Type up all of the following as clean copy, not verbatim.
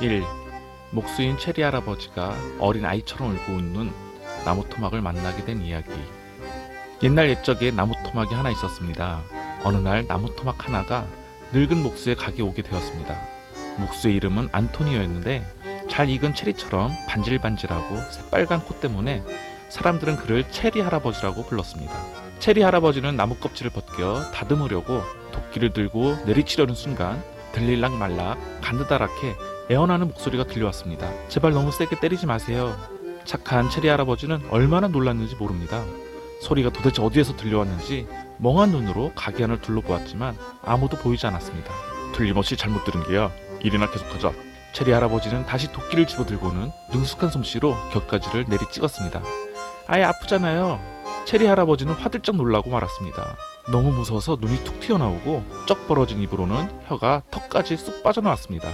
1. 목수인 체리 할아버지가 어린 아이처럼 울고 웃는 나무 토막을 만나게 된 이야기. 옛날 옛적에 나무 토막이 하나 있었습니다. 어느 날 나무 토막 하나가 늙은 목수의 가게에 오게 되었습니다. 목수의 이름은 안토니오였는데 잘 익은 체리처럼 반질반질하고 새빨간 코 때문에 사람들은 그를 체리 할아버지라고 불렀습니다. 체리 할아버지는 나무 껍질을 벗겨 다듬으려고 도끼를 들고 내리치려는 순간 들릴락 말락 가느다랗게 애원하는 목소리가 들려왔습니다. 제발 너무 세게 때리지 마세요. 착한 체리 할아버지는 얼마나 놀랐는지 모릅니다. 소리가 도대체 어디에서 들려왔는지 멍한 눈으로 가게 안을 둘러보았지만 아무도 보이지 않았습니다. 틀림없이 잘못 들은 게야. 일이나 계속하자. 체리 할아버지는 다시 도끼를 집어들고는 능숙한 솜씨로 곁가지를 내리 찍었습니다. 아예 아프잖아요. 체리 할아버지는 화들짝 놀라고 말았습니다. 너무 무서워서 눈이 툭 튀어나오고 쩍 벌어진 입으로는 혀가 턱까지 쑥 빠져나왔습니다.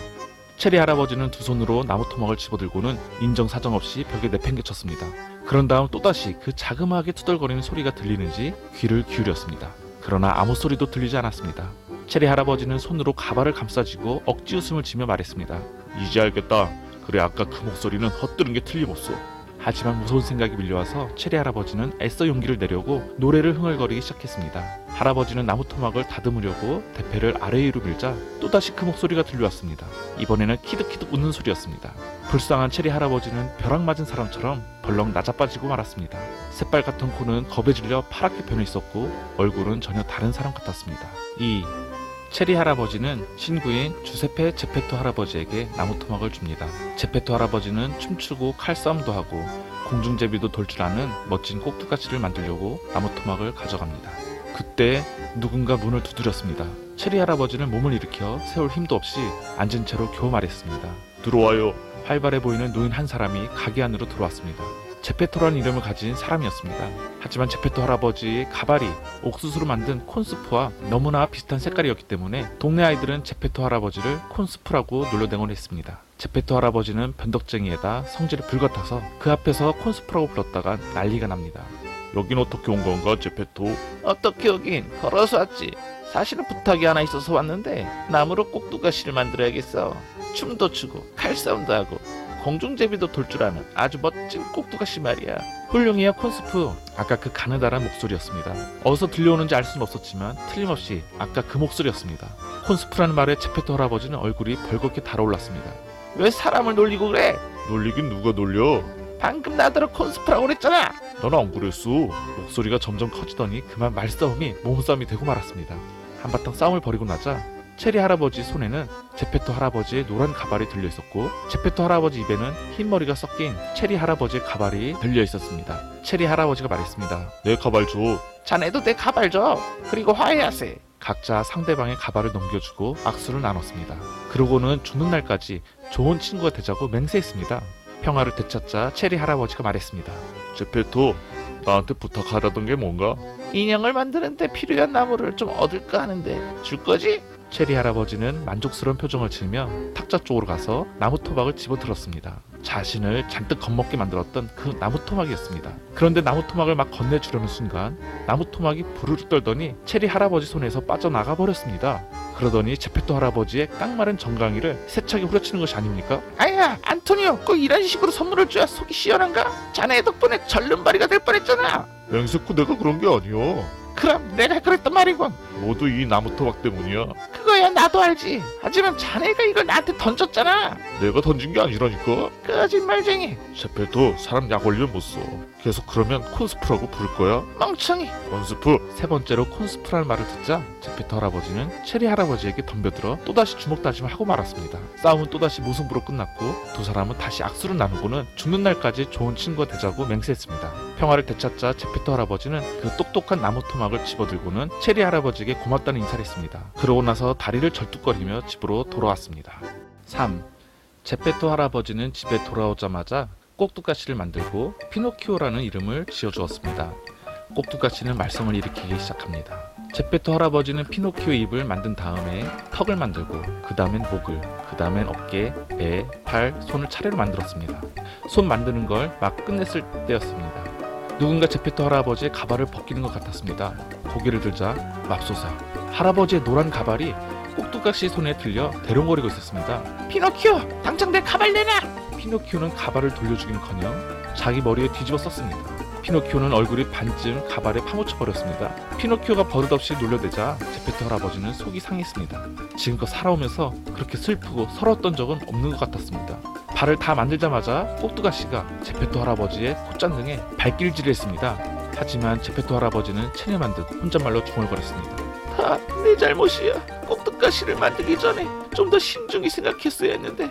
체리 할아버지는 두 손으로 나무 토막을 집어들고는 인정사정 없이 벽에 내팽개쳤습니다. 그런 다음 또다시 그 자그마하게 투덜거리는 소리가 들리는지 귀를 기울였습니다. 그러나 아무 소리도 들리지 않았습니다. 체리 할아버지는 손으로 가발을 감싸쥐고 억지 웃음을 지며 말했습니다. 이제 알겠다. 그래, 아까 그 목소리는 헛들은 게 틀림없어. 하지만 무서운 생각이 밀려와서 체리 할아버지는 애써 용기를 내려고 노래를 흥얼거리기 시작했습니다. 할아버지는 나무 토막을 다듬으려고 대패를 아래 위로 밀자 또다시 그 목소리가 들려왔습니다. 이번에는 키득키득 웃는 소리였습니다. 불쌍한 체리 할아버지는 벼락 맞은 사람처럼 벌렁 낮아빠지고 말았습니다. 새빨갛던 코는 겁에 질려 파랗게 변해 있었고 얼굴은 전혀 다른 사람 같았습니다. 2. 체리 할아버지는 친구인 주세페 제페토 할아버지에게 나무 토막을 줍니다. 제페토 할아버지는 춤추고 칼싸움도 하고 공중제비도 돌 줄 아는 멋진 꼭두가시를 만들려고 나무 토막을 가져갑니다. 그때 누군가 문을 두드렸습니다. 체리 할아버지는 몸을 일으켜 세울 힘도 없이 앉은 채로 겨우 말했습니다. 들어와요. 활발해 보이는 노인 한 사람이 가게 안으로 들어왔습니다. 제페토라는 이름을 가진 사람이었습니다. 하지만 제페토 할아버지의 가발이 옥수수로 만든 콘스프와 너무나 비슷한 색깔이었기 때문에 동네 아이들은 제페토 할아버지를 콘스프라고 놀려대곤 했습니다. 제페토 할아버지는 변덕쟁이에다 성질이 불같아서 그 앞에서 콘스프라고 불렀다간 난리가 납니다. 여긴 어떻게 온 건가, 제페토? 어떻게 오긴, 걸어서 왔지. 사실은 부탁이 하나 있어서 왔는데 나무로 꼭두가시를 만들어야겠어. 춤도 추고 칼싸움도 하고 공중제비도 돌 줄 아는 아주 멋진 꼭두가시 말이야. 훌륭해요, 콘스프. 아까 그 가느다란 목소리였습니다. 어디서 들려오는지 알 수는 없었지만 틀림없이 아까 그 목소리였습니다. 콘스프라는 말에 제페토 할아버지는 얼굴이 벌겋게 달아올랐습니다. 왜 사람을 놀리고 그래? 놀리긴 누가 놀려? 방금 나더러 콘스프라고 그랬잖아. 넌 안 그랬어. 목소리가 점점 커지더니 그만 말싸움이 몸싸움이 되고 말았습니다. 한바탕 싸움을 벌이고 나자 체리 할아버지 손에는 제페토 할아버지의 노란 가발이 들려있었고 제페토 할아버지 입에는 흰머리가 섞인 체리 할아버지의 가발이 들려있었습니다. 체리 할아버지가 말했습니다. 내 가발 줘. 자네도 내 가발 줘. 그리고 화해하세. 각자 상대방의 가발을 넘겨주고 악수를 나눴습니다. 그러고는 죽는 날까지 좋은 친구가 되자고 맹세했습니다. 평화를 되찾자 체리 할아버지가 말했습니다. 제페토, 나한테 부탁하다던 게 뭔가? 인형을 만드는데 필요한 나무를 좀 얻을까 하는데 줄 거지? 체리 할아버지는 만족스러운 표정을 지으며 탁자 쪽으로 가서 나무 토막을 집어들었습니다. 자신을 잔뜩 겁먹게 만들었던 그 나무 토막이었습니다. 그런데 나무 토막을 막 건네주려는 순간 나무 토막이 부르르 떨더니 체리 할아버지 손에서 빠져나가 버렸습니다. 그러더니 제페토 할아버지의 깡마른 정강이를 세차게 후려치는 것이 아닙니까? 아야, 안토니오, 꼭 이런 식으로 선물을 줘야 속이 시원한가? 자네 덕분에 절름발이가 될 뻔했잖아. 맹세코, 내가 그런 게 아니야. 그럼 내가 그랬단 말이군. 모두 이 나무 토막 때문이야. 그거야 나도 알지. 하지만 자네가 이걸 나한테 던졌잖아. 내가 던진 게 아니라니까. 거짓말쟁이. 제페토, 사람 약 올리면 못 써. 계속 그러면 콘스프라고 부를 거야? 멍청이. 콘스프. 세 번째로 콘스프라는 말을 듣자 제페토 할아버지는 체리 할아버지에게 덤벼들어 또다시 주먹다짐을 하고 말았습니다. 싸움은 또다시 무승부로 끝났고 두 사람은 다시 악수를 나누고는 죽는 날까지 좋은 친구가 되자고 맹세했습니다. 평화를 되찾자 제페토 할아버지는 그 똑똑한 나무 토막을 집어들고는 체리 할아버지에게 고맙다는 인사를 했습니다. 그러고 나서 다리를 절뚝거리며 집으로 돌아왔습니다. 3. 제페토 할아버지는 집에 돌아오자마자 꼭두가시를 만들고 피노키오라는 이름을 지어주었습니다. 꼭두가시는 말썽을 일으키기 시작합니다. 제페토 할아버지는 피노키오의 입을 만든 다음에 턱을 만들고 그 다음엔 목을, 그 다음엔 어깨, 배, 팔, 손을 차례로 만들었습니다. 손 만드는 걸 막 끝냈을 때였습니다. 누군가 제페토 할아버지의 가발을 벗기는 것 같았습니다. 고개를 들자 맙소사, 할아버지의 노란 가발이 꼭두가시 손에 들려 대롱거리고 있었습니다. 피노키오, 당장 내 가발 내놔! 피노키오는 가발을 돌려주기는커녕 자기 머리에 뒤집어 썼습니다. 피노키오는 얼굴이 반쯤 가발에 파묻혀버렸습니다. 피노키오가 버릇없이 놀려대자 제페토 할아버지는 속이 상했습니다. 지금껏 살아오면서 그렇게 슬프고 서러웠던 적은 없는 것 같았습니다. 발을 다 만들자마자 꼭두가시가 제페토 할아버지의 콧잔등에 발길질을 했습니다. 하지만 제페토 할아버지는 체념한 듯 혼잣말로 중얼거렸습니다. 다 내 잘못이야. 꼭두가시를 만들기 전에 좀 더 신중히 생각했어야 했는데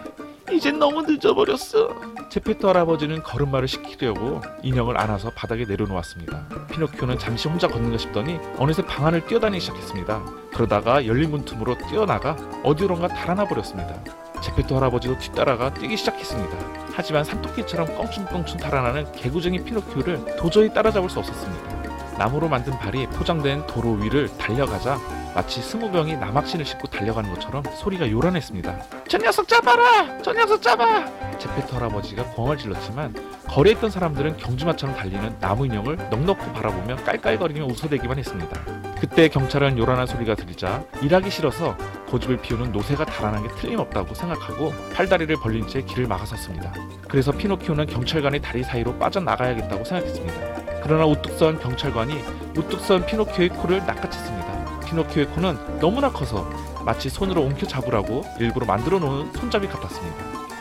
이젠 너무 늦어버렸어. 제페토 할아버지는 걸음마를 시키려고 인형을 안아서 바닥에 내려놓았습니다. 피노키오는 잠시 혼자 걷는가 싶더니 어느새 방 안을 뛰어다니기 시작했습니다. 그러다가 열린 문틈으로 뛰어나가 어디론가 달아나 버렸습니다. 제페토 할아버지도 뒤따라가 뛰기 시작했습니다. 하지만 산토끼처럼 껑충껑충 달아나는 개구쟁이 피노키오를 도저히 따라잡을 수 없었습니다. 나무로 만든 발이 포장된 도로 위를 달려가자 마치 스무병이 남학신을 싣고 달려가는 것처럼 소리가 요란했습니다. 저 녀석 잡아라! 저 녀석 잡아! 제페토 할아버지가 공을 질렀지만 거리에 있던 사람들은 경주마처럼 달리는 나무 인형을 넋놓고 바라보며 깔깔거리며 웃어대기만 했습니다. 그때 경찰은 요란한 소리가 들리자 일하기 싫어서 고집을 피우는 노새가 달아난 게 틀림없다고 생각하고 팔다리를 벌린 채 길을 막아섰습니다. 그래서 피노키오는 경찰관의 다리 사이로 빠져나가야겠다고 생각했습니다. 그러나 우뚝 선 경찰관이 우뚝 선 피노키오의 코를 낚아챘습니다. 피노키오의 코는 너무나 커서 마치 손으로 옮겨잡으라고 일부러 만들어 놓은 손잡이 같았습니다.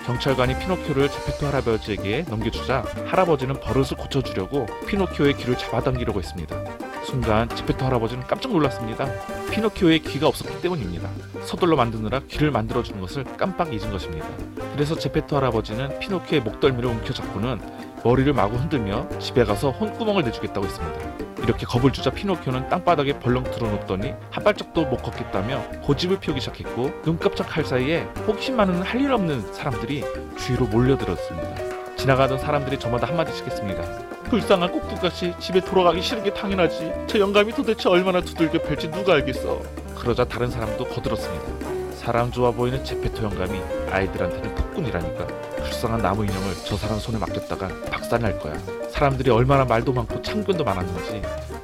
경찰관이 피노키오를 제페토 할아버지에게 넘겨주자 할아버지는 버릇을 고쳐주려고 피노키오의 귀를 잡아당기려고 했습니다. 순간 제페토 할아버지는 깜짝 놀랐습니다. 피노키오의 귀가 없었기 때문입니다. 서둘러 만드느라 귀를 만들어주는 것을 깜빡 잊은 것입니다. 그래서 제페토 할아버지는 피노키오의 목덜미를 움켜잡고는 머리를 마구 흔들며 집에 가서 혼구멍을 내주겠다고 했습니다. 이렇게 겁을 주자 피노키오는 땅바닥에 벌렁 드러눕더니 한 발짝도 못 걷겠다며 고집을 피우기 시작했고 눈 깜짝할 사이에 호기심 많은 할 일 없는 사람들이 주위로 몰려들었습니다. 지나가던 사람들이 저마다 한마디씩 했습니다. 불쌍한 꼭두가시, 집에 돌아가기 싫은 게 당연하지. 저 영감이 도대체 얼마나 두들겨 팰지 누가 알겠어. 그러자 다른 사람도 거들었습니다. 사람 좋아 보이는 제페토 영감이 아이들한테는 폭군이라니까. 불쌍한 나무 인형을 저 사람 손에 맡겼다가 박살날 거야. 사람들이 얼마나 말도 많고 참견도 많았는지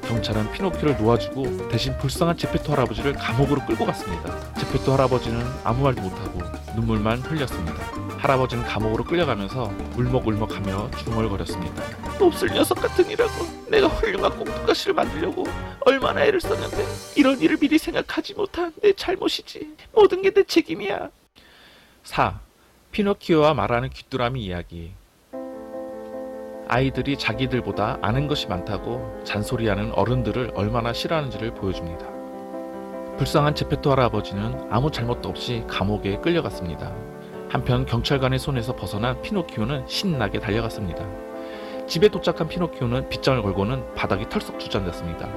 경찰은 피노키오를 놓아주고 대신 불쌍한 제페토 할아버지를 감옥으로 끌고 갔습니다. 제페토 할아버지는 아무 말도 못하고 눈물만 흘렸습니다. 할아버지는 감옥으로 끌려가면서 울먹울먹하며 중얼거렸습니다. 몹쓸 녀석 같으니라고. 내가 훌륭한 꼭두가시를 만들려고 얼마나 애를 썼는데 이런 일을 미리 생각하지 못한 내 잘못이지. 모든 게 내 책임이야. 4. 피노키오와 말하는 귀뚜라미 이야기. 아이들이 자기들보다 아는 것이 많다고 잔소리하는 어른들을 얼마나 싫어하는지를 보여줍니다. 불쌍한 제페토 할아버지는 아무 잘못도 없이 감옥에 끌려갔습니다. 한편 경찰관의 손에서 벗어난 피노키오는 신나게 달려갔습니다. 집에 도착한 피노키오는 빗장을 걸고는 바닥이 털썩 주저앉았습니다.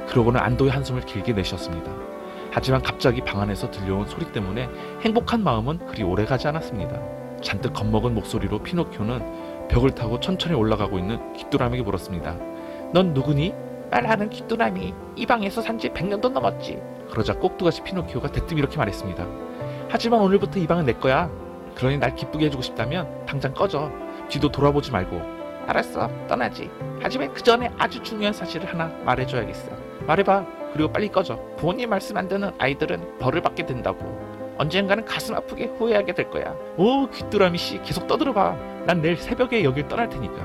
그러고는 안도의 한숨을 길게 내쉬었습니다. 하지만 갑자기 방 안에서 들려온 소리 때문에 행복한 마음은 그리 오래가지 않았습니다. 잔뜩 겁먹은 목소리로 피노키오는 벽을 타고 천천히 올라가고 있는 귀뚜라미에게 물었습니다. 넌 누구니? 말하는 귀뚜라미. 이 방에서 산지 100년도 넘었지. 그러자 꼭두가시 피노키오가 대뜸 이렇게 말했습니다. 하지만 오늘부터 이 방은 내 거야. 그러니 날 기쁘게 해주고 싶다면 당장 꺼져. 뒤도 돌아보지 말고. 알았어, 떠나지. 하지만 그 전에 아주 중요한 사실을 하나 말해줘야겠어. 말해봐. 그리고 빨리 꺼져. 부모님 말씀 안 듣는 아이들은 벌을 받게 된다고. 언젠가는 가슴 아프게 후회하게 될 거야. 오, 귀뚜라미씨 계속 떠들어봐. 난 내일 새벽에 여길 떠날 테니까.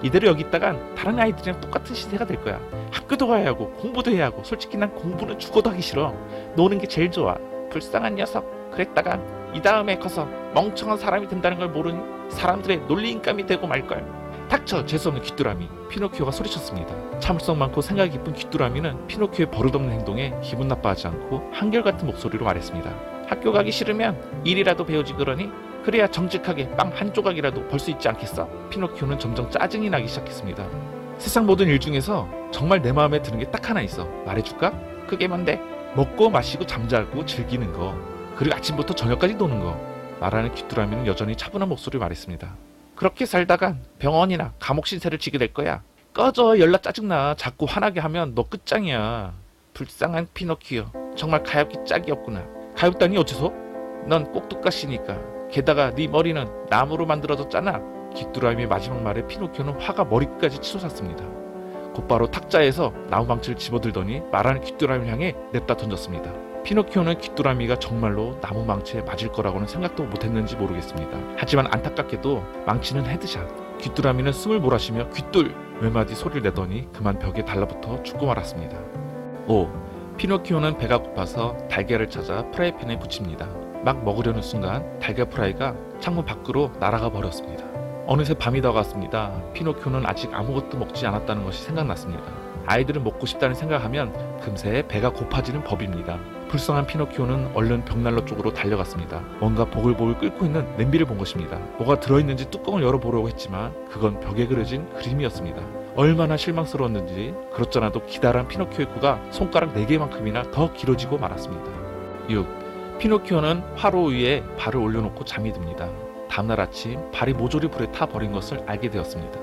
이대로 여기 있다간 다른 아이들이랑 똑같은 시대가 될 거야. 학교도 가야 하고 공부도 해야 하고 솔직히 난 공부는 죽어도 하기 싫어. 노는 게 제일 좋아. 불쌍한 녀석. 그랬다간 이 다음에 커서 멍청한 사람이 된다는 걸 모르니 사람들의 논리인감이 되고 말걸. 닥쳐, 재수없는 귀뚜라미. 피노키오가 소리쳤습니다. 참을성 많고 생각이 깊은 귀뚜라미는 피노키오의 버릇없는 행동에 기분 나빠하지 않고 한결같은 목소리로 말했습니다. 학교 가기 싫으면 일이라도 배우지 그러니? 그래야 정직하게 빵 한 조각이라도 벌 수 있지 않겠어? 피노키오는 점점 짜증이 나기 시작했습니다. 세상 모든 일 중에서 정말 내 마음에 드는 게 딱 하나 있어. 말해줄까? 그게 뭔데? 먹고 마시고 잠자고 즐기는 거. 그리고 아침부터 저녁까지 노는 거. 말하는 귀뚜라미는 여전히 차분한 목소리로 말했습니다. 그렇게 살다간 병원이나 감옥 신세를 지게 될 거야. 꺼져. 연락 짜증나. 자꾸 화나게 하면 너 끝장이야. 불쌍한 피노키오. 정말 가엾기 짝이 없구나. 가엾다니 어째서? 넌 꼭두가시니까. 게다가 네 머리는 나무로 만들어졌잖아. 귀뚜라미의 마지막 말에 피노키오는 화가 머리끝까지 치솟았습니다. 곧바로 탁자에서 나무방치를 집어들더니 말하는 귀뚜라미를 향해 냅다 던졌습니다. 피노키오는 귀뚜라미가 정말로 나무 망치에 맞을 거라고는 생각도 못했는지 모르겠습니다. 하지만 안타깝게도 망치는 헤드샷, 귀뚜라미는 숨을 몰아쉬며 귀뚤 몇 마디 소리를 내더니 그만 벽에 달라붙어 죽고 말았습니다. 5. 피노키오는 배가 고파서 달걀을 찾아 프라이팬에 부칩니다. 막 먹으려는 순간 달걀 프라이가 창문 밖으로 날아가 버렸습니다. 어느새 밤이 다가왔습니다. 피노키오는 아직 아무것도 먹지 않았다는 것이 생각났습니다. 아이들은 먹고 싶다는 생각하면 금세 배가 고파지는 법입니다. 불쌍한 피노키오는 얼른 벽난로 쪽으로 달려갔습니다. 뭔가 보글보글 끓고 있는 냄비를 본 것입니다. 뭐가 들어있는지 뚜껑을 열어보려고 했지만 그건 벽에 그려진 그림이었습니다. 얼마나 실망스러웠는지 그렇잖아도 기다란 피노키오의 코가 손가락 4개만큼이나 더 길어지고 말았습니다. 6. 피노키오는 화로 위에 발을 올려놓고 잠이 듭니다. 다음날 아침 발이 모조리 불에 타 버린 것을 알게 되었습니다.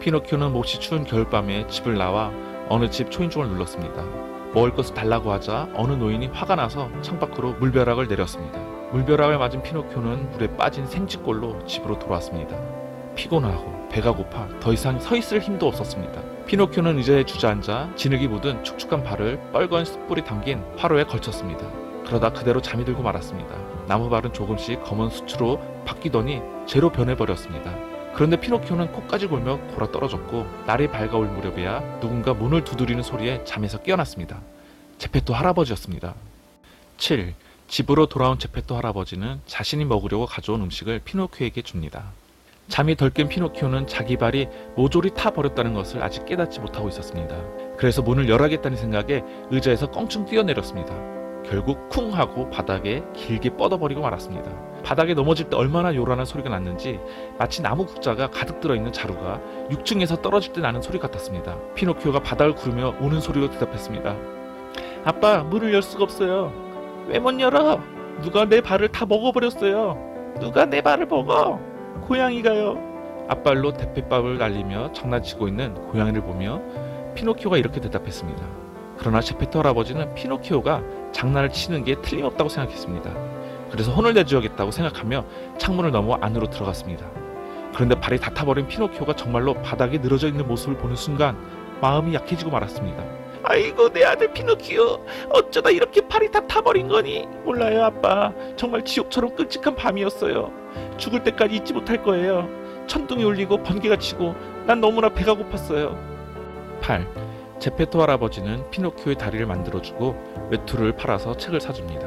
피노키오는 몹시 추운 겨울밤에 집을 나와 어느 집 초인종을 눌렀습니다. 먹을 것을 달라고 하자 어느 노인이 화가 나서 창밖으로 물벼락을 내렸습니다. 물벼락을 맞은 피노키오는 물에 빠진 생쥐꼴로 집으로 돌아왔습니다. 피곤하고 배가 고파 더 이상 서 있을 힘도 없었습니다. 피노키오는 의자에 주저앉아 진흙이 묻은 축축한 발을 뻘건 숯불이 담긴 화로에 걸쳤습니다. 그러다 그대로 잠이 들고 말았습니다. 나무발은 조금씩 검은 수치로 바뀌더니 재로 변해버렸습니다. 그런데 피노키오는 코까지 골며 골아 떨어졌고 날이 밝아올 무렵에야 누군가 문을 두드리는 소리에 잠에서 깨어났습니다. 제페토 할아버지였습니다. 7. 집으로 돌아온 제페토 할아버지는 자신이 먹으려고 가져온 음식을 피노키오에게 줍니다. 잠이 덜 깬 피노키오는 자기 발이 모조리 타버렸다는 것을 아직 깨닫지 못하고 있었습니다. 그래서 문을 열어야겠다는 생각에 의자에서 껑충 뛰어내렸습니다. 결국 쿵 하고 바닥에 길게 뻗어버리고 말았습니다. 바닥에 넘어질 때 얼마나 요란한 소리가 났는지 마치 나무 국자가 가득 들어있는 자루가 6층에서 떨어질 때 나는 소리 같았습니다. 피노키오가 바닥을 구르며 우는 소리로 대답했습니다. 아빠, 문을 열 수가 없어요. 왜 못 열어? 누가 내 발을 다 먹어버렸어요. 누가 내 발을 먹어? 고양이가요. 앞발로 대패밥을 날리며 장난치고 있는 고양이를 보며 피노키오가 이렇게 대답했습니다. 그러나 제페토 할아버지는 피노키오가 장난을 치는 게 틀림없다고 생각했습니다. 그래서 혼을 내주어야겠다고 생각하며 창문을 넘어 안으로 들어갔습니다. 그런데 발이 다 타버린 피노키오가 정말로 바닥에 늘어져 있는 모습을 보는 순간 마음이 약해지고 말았습니다. 아이고 내 아들 피노키오, 어쩌다 이렇게 발이 다 타버린 거니? 몰라요 아빠, 정말 지옥처럼 끔찍한 밤이었어요. 죽을 때까지 잊지 못할 거예요. 천둥이 울리고 번개가 치고 난 너무나 배가 고팠어요. 8. 제페토 할아버지는 피노키오의 다리를 만들어주고 외투를 팔아서 책을 사줍니다.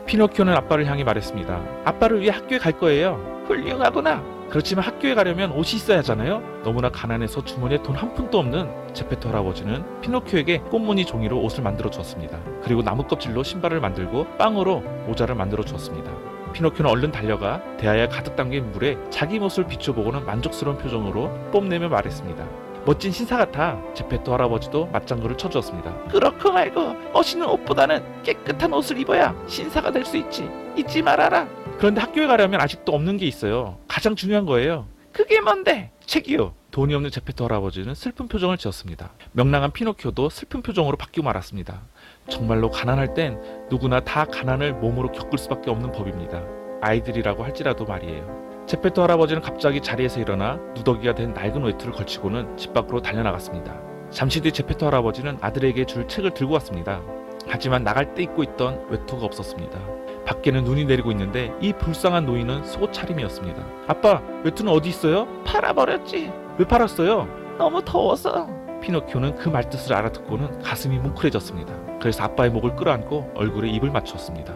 피노키오는 아빠를 향해 말했습니다. 아빠를 위해 학교에 갈 거예요. 훌륭하구나. 그렇지만 학교에 가려면 옷이 있어야 하잖아요. 너무나 가난해서 주머니에 돈 한 푼도 없는 제페토 할아버지는 피노키오에게 꽃무늬 종이로 옷을 만들어 주었습니다. 그리고 나무 껍질로 신발을 만들고 빵으로 모자를 만들어 주었습니다. 피노키오는 얼른 달려가 대야에 가득 담긴 물에 자기 모습을 비춰보고는 만족스러운 표정으로 뽐내며 말했습니다. 멋진 신사 같아. 제페토 할아버지도 맞장구를 쳐주었습니다. 그렇고 말고 멋있는 옷보다는 깨끗한 옷을 입어야 신사가 될 수 있지. 잊지 말아라. 그런데 학교에 가려면 아직도 없는 게 있어요. 가장 중요한 거예요. 그게 뭔데? 책이요. 돈이 없는 제페토 할아버지는 슬픈 표정을 지었습니다. 명랑한 피노키오도 슬픈 표정으로 바뀌고 말았습니다. 정말로 가난할 땐 누구나 다 가난을 몸으로 겪을 수밖에 없는 법입니다. 아이들이라고 할지라도 말이에요. 제페토 할아버지는 갑자기 자리에서 일어나 누더기가 된 낡은 외투를 걸치고는 집 밖으로 달려나갔습니다. 잠시 뒤 제페토 할아버지는 아들에게 줄 책을 들고 왔습니다. 하지만 나갈 때 입고 있던 외투가 없었습니다. 밖에는 눈이 내리고 있는데 이 불쌍한 노인은 속옷 차림이었습니다. 아빠, 외투는 어디 있어요? 팔아버렸지. 왜 팔았어요? 너무 더워서. 피노키오는 그 말뜻을 알아듣고는 가슴이 뭉클해졌습니다. 그래서 아빠의 목을 끌어안고 얼굴에 입을 맞추었습니다.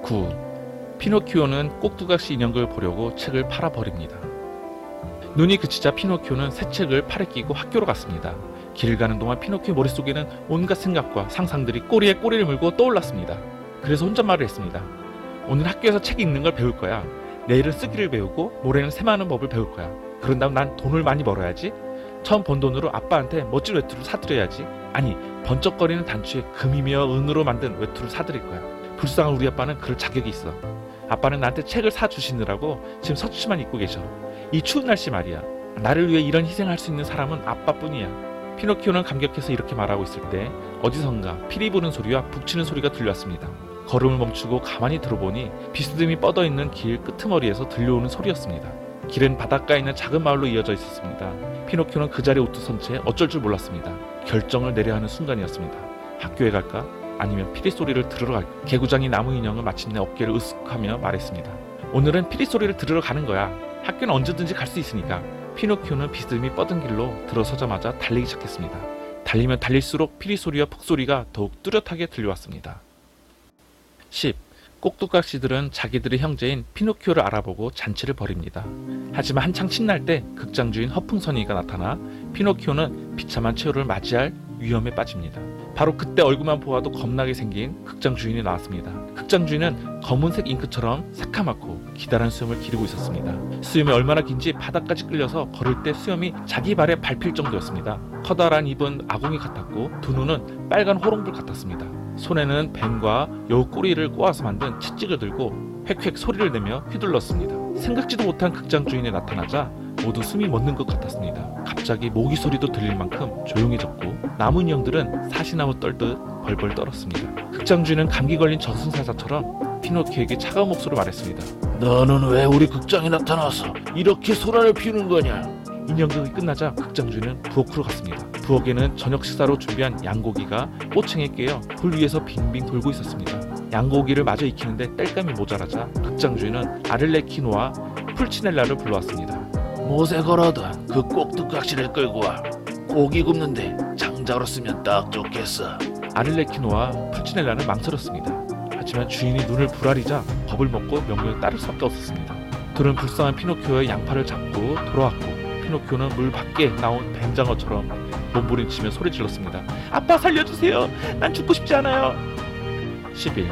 9. 피노키오는 꼭두각시 인형극을 보려고 책을 팔아버립니다. 눈이 그치자 피노키오는 새 책을 팔에 끼고 학교로 갔습니다. 길을 가는 동안 피노키오 머릿속에는 온갖 생각과 상상들이 꼬리에 꼬리를 물고 떠올랐습니다. 그래서 혼잣말을 했습니다. 오늘 학교에서 책 읽는 걸 배울 거야. 내일은 쓰기를 배우고 모레는 세마하는 법을 배울 거야. 그런 다음 난 돈을 많이 벌어야지. 처음 번 돈으로 아빠한테 멋진 외투를 사드려야지. 아니, 번쩍거리는 단추에 금이며 은으로 만든 외투를 사드릴 거야. 불쌍한 우리 아빠는 그럴 자격이 있어. 아빠는 나한테 책을 사주시느라고 지금 서치만 입고 계셔. 이 추운 날씨 말이야. 나를 위해 이런 희생할 수 있는 사람은 아빠뿐이야. 피노키오는 감격해서 이렇게 말하고 있을 때 어디선가 피리 부는 소리와 북치는 소리가 들려왔습니다. 걸음을 멈추고 가만히 들어보니 비스듬히 뻗어있는 길 끄트머리에서 들려오는 소리였습니다. 길은 바닷가에 있는 작은 마을로 이어져 있었습니다. 피노키오는 그 자리에 우뚝 선 채 어쩔 줄 몰랐습니다. 결정을 내려야 하는 순간이었습니다. 학교에 갈까? 아니면 피리 소리를 들으러 갈까? 개구장이 나무 인형은 마침내 어깨를 으쓱하며 말했습니다. 오늘은 피리 소리를 들으러 가는 거야. 학교는 언제든지 갈 수 있으니까. 피노키오는 비스듬히 뻗은 길로 들어서자마자 달리기 시작했습니다. 달리면 달릴수록 피리 소리와 폭소리가 더욱 뚜렷하게 들려왔습니다. 10. 꼭두각시들은 자기들의 형제인 피노키오를 알아보고 잔치를 벌입니다. 하지만 한창 신날 때 극장 주인 허풍선이가 나타나 피노키오는 비참한 최후를 맞이할 위험에 빠집니다. 바로 그때 얼굴만 보아도 겁나게 생긴 극장 주인이 나왔습니다. 극장 주인은 검은색 잉크처럼 새카맣고 기다란 수염을 기르고 있었습니다. 수염이 얼마나 긴지 바닥까지 끌려서 걸을 때 수염이 자기 발에 밟힐 정도였습니다. 커다란 입은 아궁이 같았고 두 눈은 빨간 호롱불 같았습니다. 손에는 뱀과 여우 꼬리를 꼬아서 만든 채찍을 들고 획획 소리를 내며 휘둘렀습니다. 생각지도 못한 극장 주인이 나타나자 모두 숨이 멎는 것 같았습니다. 갑자기 모기 소리도 들릴 만큼 조용해졌고 나무 인형들은 사시나무 떨듯 벌벌 떨었습니다. 극장 주인은 감기 걸린 저승사자처럼 피노키오에게 차가운 목소리로 말했습니다. 너는 왜 우리 극장에 나타나서 이렇게 소란을 피우는 거냐? 인형극이 끝나자 극장 주인은 부엌으로 갔습니다. 부엌에는 저녁 식사로 준비한 양고기가 꼬챙에 깨어 불 위에서 빙빙 돌고 있었습니다. 양고기를 마저 익히는데 땔감이 모자라자 극장 주인은 아를레키노와 풀치넬라를 불러왔습니다. 못에 걸어둔 그 꼭두각시를 끌고 와. 고기 굽는데 장작으로 쓰면 딱 좋겠어. 아를레키노와 풀치넬라는 망설였습니다. 하지만 주인이 눈을 부라리자 겁을 먹고 명령을 따를 수밖에 없었습니다. 둘은 불쌍한 피노키오의 양팔을 잡고 돌아왔고 피노키오는 물 밖에 나온 뱀장어처럼 몸부림치며 소리 질렀습니다. 아빠 살려주세요. 난 죽고 싶지 않아요. 11.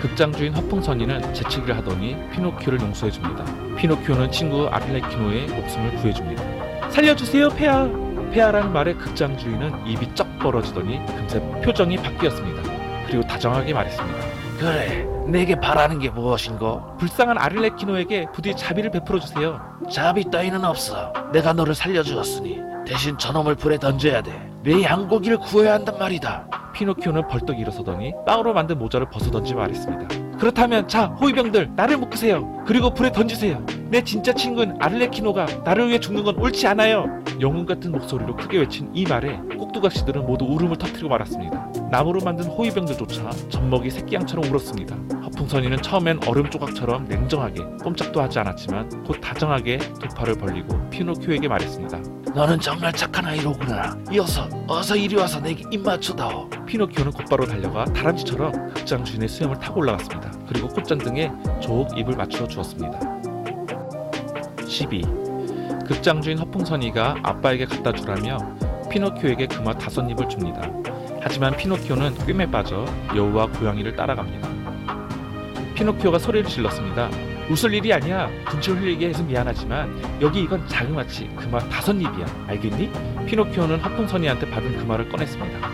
극장 주인 허풍선이는 재채기를 하더니 피노키오를 용서해줍니다. 피노키오는 친구 아를레키노의 목숨을 구해줍니다. 살려주세요 폐하. 폐하라는 말에 극장 주인은 입이 쩍 벌어지더니 금세 표정이 바뀌었습니다. 그리고 다정하게 말했습니다. 그래, 내게 바라는 게 무엇인고? 불쌍한 아를레키노에게 부디 자비를 베풀어주세요. 자비 따위는 없어. 내가 너를 살려주었으니 대신 저놈을 불에 던져야 돼. 내 양고기를 구해야 한단 말이다. 피노키오는 벌떡 일어서더니 빵으로 만든 모자를 벗어던지며 말했습니다. 그렇다면 자 호위병들 나를 묶으세요. 그리고 불에 던지세요. 내 진짜 친구인 아를레키노가 나를 위해 죽는 건 옳지 않아요. 영웅 같은 목소리로 크게 외친 이 말에 꼭두각시들은 모두 울음을 터뜨리고 말았습니다. 나무로 만든 호위병들조차 젖먹이 새끼양처럼 울었습니다. 허풍선이는 처음엔 얼음 조각처럼 냉정하게 꼼짝도 하지 않았지만 곧 다정하게 두 팔을 벌리고 피노키오에게 말했습니다. 너는 정말 착한 아이로구나. 어서 이리 와서 내게 입 맞춰다오. 피노키오는 곧바로 달려가 다람쥐처럼 극장 주인의 수염을 타고 올라갔습니다. 그리고 꽃잔등에 조옥 입을 맞추어 주었습니다. 12. 극장 주인 허풍선이가 아빠에게 갖다 주라며 피노키오에게 금화 5입을 줍니다. 하지만 피노키오는 꿰매 빠져 여우와 고양이를 따라갑니다. 피노키오가 소리를 질렀습니다. 웃을 일이 아니야. 분칠 흘리게 해서 미안하지만 여기 이건 자그마치 금화 5입이야. 알겠니? 피노키오는 허풍선이한테 받은 금화를 꺼냈습니다.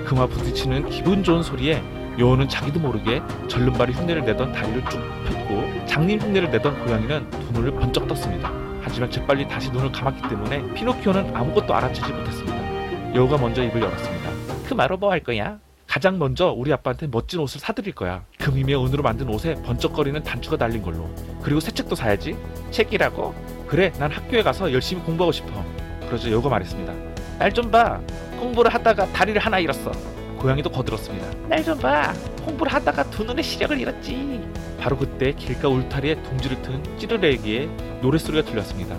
금화 부딪히는 기분 좋은 소리에 여우는 자기도 모르게 절름발이 흉내를 내던 다리를 쭉 폈고 장님 흉내를 내던 고양이는 두 눈을 번쩍 떴습니다. 하지만 재빨리 다시 눈을 감았기 때문에 피노키오는 아무것도 알아채지 못했습니다. 여우가 먼저 입을 열었습니다. 금화로 뭐 할 거야? 가장 먼저 우리 아빠한테 멋진 옷을 사드릴 거야. 금이며 은으로 만든 옷에 번쩍거리는 단추가 달린 걸로. 그리고 새 책도 사야지. 책이라고? 그래, 난 학교에 가서 열심히 공부하고 싶어. 그러자 여우가 말했습니다. 날 좀 봐. 공부를 하다가 다리를 하나 잃었어. 고양이도 거들었습니다. 날 좀 봐. 공부를 하다가 두 눈의 시력을 잃었지. 바로 그때 길가 울타리에 둥지를 튼 찌르레기의 노랫소리가 들렸습니다.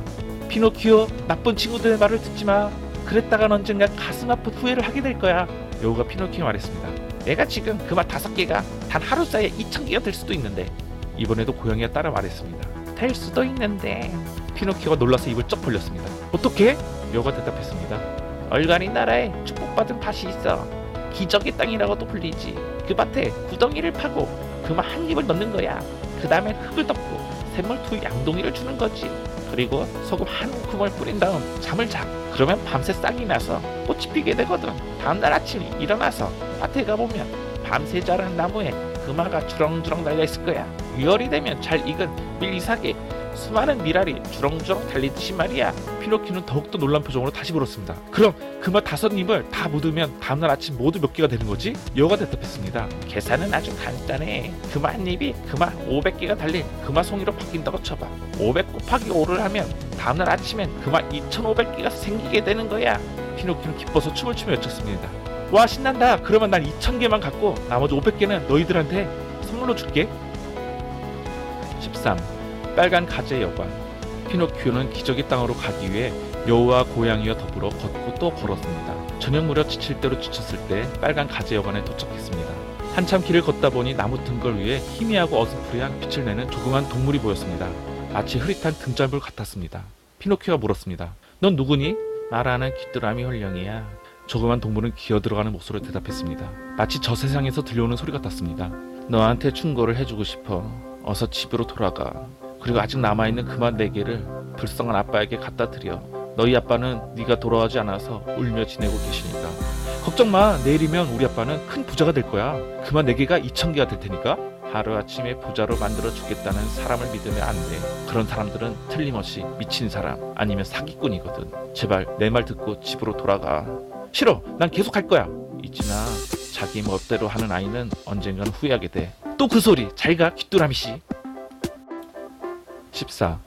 피노키오, 나쁜 친구들의 말을 듣지 마. 그랬다간 언젠가 가슴 아픈 후회를 하게 될 거야. 여우가 피노키오에 말했습니다. 내가 지금 금화 5개가 단 하루 사이에 2000개가 될 수도 있는데. 이번에도 고양이가 따라 말했습니다. 될 수도 있는데. 피노키오가 놀라서 입을 쩍 벌렸습니다. 어떻게? 여우가 대답했습니다. 얼간이 나라에 축복받은 밭이 있어. 기적의 땅이라고도 불리지. 그 밭에 구덩이를 파고 금화 1입을 넣는 거야. 그 다음엔 흙을 덮고 샘물 2양동이를 주는 거지. 그리고 소금 1움큼을 뿌린 다음 잠을 자. 그러면 밤새 싹이 나서 꽃이 피게 되거든. 다음날 아침에 일어나서 밭에 가보면 밤새 자란 나무에 금화가 주렁주렁 달려있을 거야. 6월이 되면 잘 익은 밀리삭에 수많은 밀알이 주렁주렁 달리듯이 말이야. 피노키오는 더욱더 놀란 표정으로 다시 물었습니다. 그럼 금화 5입을 다 묻으면 다음날 아침 모두 몇 개가 되는 거지? 여우가 대답했습니다. 계산은 아주 간단해. 금화 1입이 금화 500개가 달린 금화송이로 바뀐다고 쳐봐. 500 곱하기 5를 하면 다음날 아침엔 금화 2500개가 생기게 되는 거야. 피노키오는 기뻐서 춤을 추며 외쳤습니다. 와, 신난다. 그러면 난 2,000개만 갖고 나머지 500개는 너희들한테 선물로 줄게. 13. 빨간 가재 여관. 피노키오는 기적의 땅으로 가기 위해 여우와 고양이와 더불어 걷고 또 걸었습니다. 저녁 무렵 지칠 대로 지쳤을 때 빨간 가재 여관에 도착했습니다. 한참 길을 걷다 보니 나무 등걸 위에 희미하고 어스프리한 빛을 내는 조그만 동물이 보였습니다. 마치 흐릿한 등잔불 같았습니다. 피노키오가 물었습니다. 넌 누구니? 말하는 귀뚜라미 홀령이야. 조그만 동물은 기어들어가는 목소리로 대답했습니다. 마치 저 세상에서 들려오는 소리 같았습니다. 너한테 충고를 해주고 싶어. 어서 집으로 돌아가. 그리고 아직 남아있는 그만 4개를 불쌍한 아빠에게 갖다 드려. 너희 아빠는 네가 돌아가지 않아서 울며 지내고 계시니까. 걱정마. 내일이면 우리 아빠는 큰 부자가 될 거야. 그만 4개가 2,000개가 될 테니까. 하루아침에 부자로 만들어 주겠다는 사람을 믿으면 안 돼. 그런 사람들은 틀림없이 미친 사람 아니면 사기꾼이거든. 제발 내 말 듣고 집으로 돌아가. 싫어. 난 계속 갈 거야. 있지나 자기 멋대로 하는 아이는 언젠간 후회하게 돼. 또 그 소리. 잘 가, 귀뚜라미씨. 14.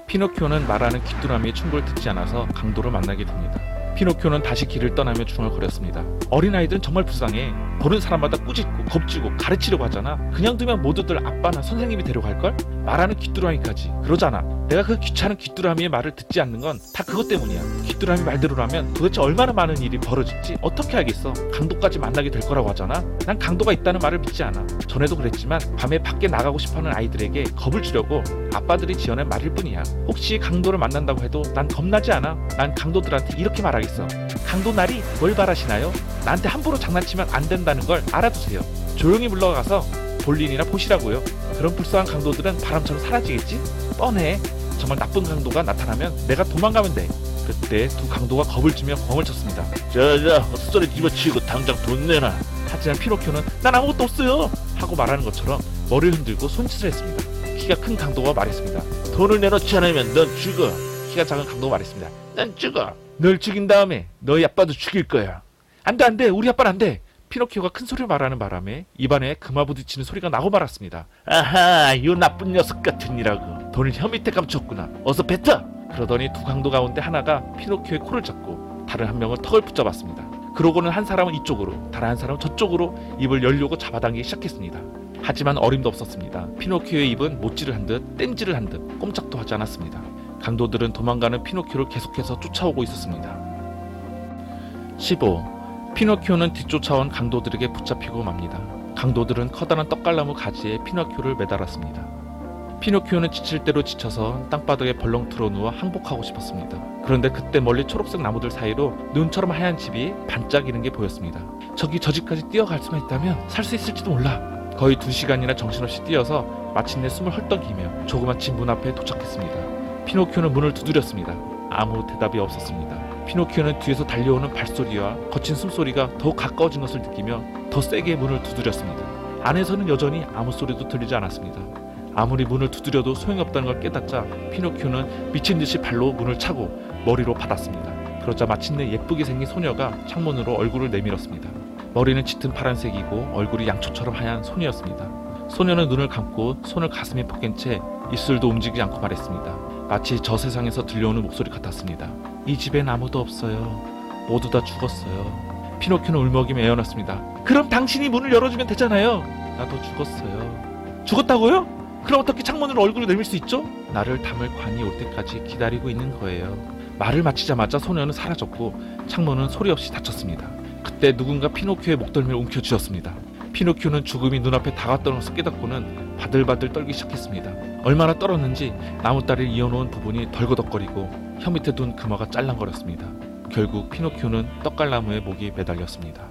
피노키오는 말하는 귀뚜라미의 충고를 듣지 않아서 강도를 만나게 됩니다. 피노키오는 다시 길을 떠나며 중얼거렸습니다. 어린아이들은 정말 불쌍해. 보는 사람마다 꾸짖고 겁주고 가르치려고 하잖아. 그냥 두면 모두들 아빠나 선생님이 데려갈걸? 말하는 귀뚜라미까지. 그러잖아. 내가 그 귀찮은 귀뚜라미의 말을 듣지 않는 건 다 그것 때문이야. 귀뚜라미 말대로라면 도대체 얼마나 많은 일이 벌어질지 어떻게 알겠어. 강도까지 만나게 될 거라고 하잖아. 난 강도가 있다는 말을 믿지 않아. 전에도 그랬지만 밤에 밖에 나가고 싶어하는 아이들에게 겁을 주려고 아빠들이 지어낸 말일 뿐이야. 혹시 강도를 만난다고 해도 난 겁나지 않아. 난 강도들한테 이렇게 말하겠어. 강도날이 뭘 바라시나요? 나한테 함부로 장난치면 안 된다는 걸 알아두세요. 조용히 물러가서 볼일이나 보시라고요. 그런 불쌍한 강도들은 바람처럼 사라지겠지? 뻔해. 정말 나쁜 강도가 나타나면 내가 도망가면 돼. 그때 두 강도가 겁을 주며 뻥을 쳤습니다. 자자, 헛소리 집어치우고 당장 돈 내놔. 하지만 피노키오는 난 아무것도 없어요 하고 말하는 것처럼 머리를 흔들고 손짓을 했습니다. 키가 큰 강도가 말했습니다. 돈을 내놓지 않으면 넌 죽어. 키가 작은 강도가 말했습니다. 난 죽어. 널 죽인 다음에 너희 아빠도 죽일 거야. 안돼 안돼, 우리 아빠는 안돼. 피노키오가 큰 소리로 말하는 바람에 입안에 금화 부딪히는 소리가 나고 말았습니다. 아하, 이 나쁜 녀석 같으니라고. 돈을 혀 밑에 감췄구나. 어서 뱉어. 그러더니 두 강도 가운데 하나가 피노키오의 코를 잡고 다른 한 명은 턱을 붙잡았습니다. 그러고는 한 사람은 이쪽으로, 다른 한 사람은 저쪽으로 입을 열려고 잡아당기기 시작했습니다. 하지만 어림도 없었습니다. 피노키오의 입은 못질을 한 듯 땜질을 한 듯 꼼짝도 하지 않았습니다. 강도들은 도망가는 피노키오를 계속해서 쫓아오고 있었습니다. 15. 피노키오는 뒤쫓아온 강도들에게 붙잡히고 맙니다. 강도들은 커다란 떡갈나무 가지에 피노키오를 매달았습니다. 피노키오는 지칠 대로 지쳐서 땅바닥에 벌렁 누워 항복하고 싶었습니다. 그런데 그때 멀리 초록색 나무들 사이로 눈처럼 하얀 집이 반짝이는 게 보였습니다. 저기 저 집까지 뛰어갈 수만 있다면 살 수 있을지도 몰라. 거의 2시간이나 정신없이 뛰어서 마침내 숨을 헐떡이며 조그만 집 문 앞에 도착했습니다. 피노키오는 문을 두드렸습니다. 아무 대답이 없었습니다. 피노키오는 뒤에서 달려오는 발소리와 거친 숨소리가 더욱 가까워진 것을 느끼며 더 세게 문을 두드렸습니다. 안에서는 여전히 아무 소리도 들리지 않았습니다. 아무리 문을 두드려도 소용이 없다는 걸 깨닫자 피노키오는 미친 듯이 발로 문을 차고 머리로 받았습니다. 그러자 마침내 예쁘게 생긴 소녀가 창문으로 얼굴을 내밀었습니다. 머리는 짙은 파란색이고 얼굴이 양초처럼 하얀 소녀였습니다. 소녀는 눈을 감고 손을 가슴에 포갠 채 입술도 움직이지 않고 말했습니다. 마치 저 세상에서 들려오는 목소리 같았습니다. 이 집엔 아무도 없어요. 모두 다 죽었어요. 피노키오는 울먹이며 애원했습니다. 그럼 당신이 문을 열어주면 되잖아요. 나도 죽었어요. 죽었다고요? 그럼 어떻게 창문으로 얼굴을 내밀 수 있죠? 나를 담을 관이 올 때까지 기다리고 있는 거예요. 말을 마치자마자 소녀는 사라졌고 창문은 소리 없이 닫혔습니다. 그때 누군가 피노키오의 목덜미를 움켜쥐었습니다. 피노키오는 죽음이 눈앞에 다가왔다는 것을 깨닫고는 바들바들 떨기 시작했습니다. 얼마나 떨었는지 나무다리를 이어놓은 부분이 덜거덕거리고 혀 밑에 둔 금화가 짤랑거렸습니다. 결국 피노키오는 떡갈나무에 목이 매달렸습니다.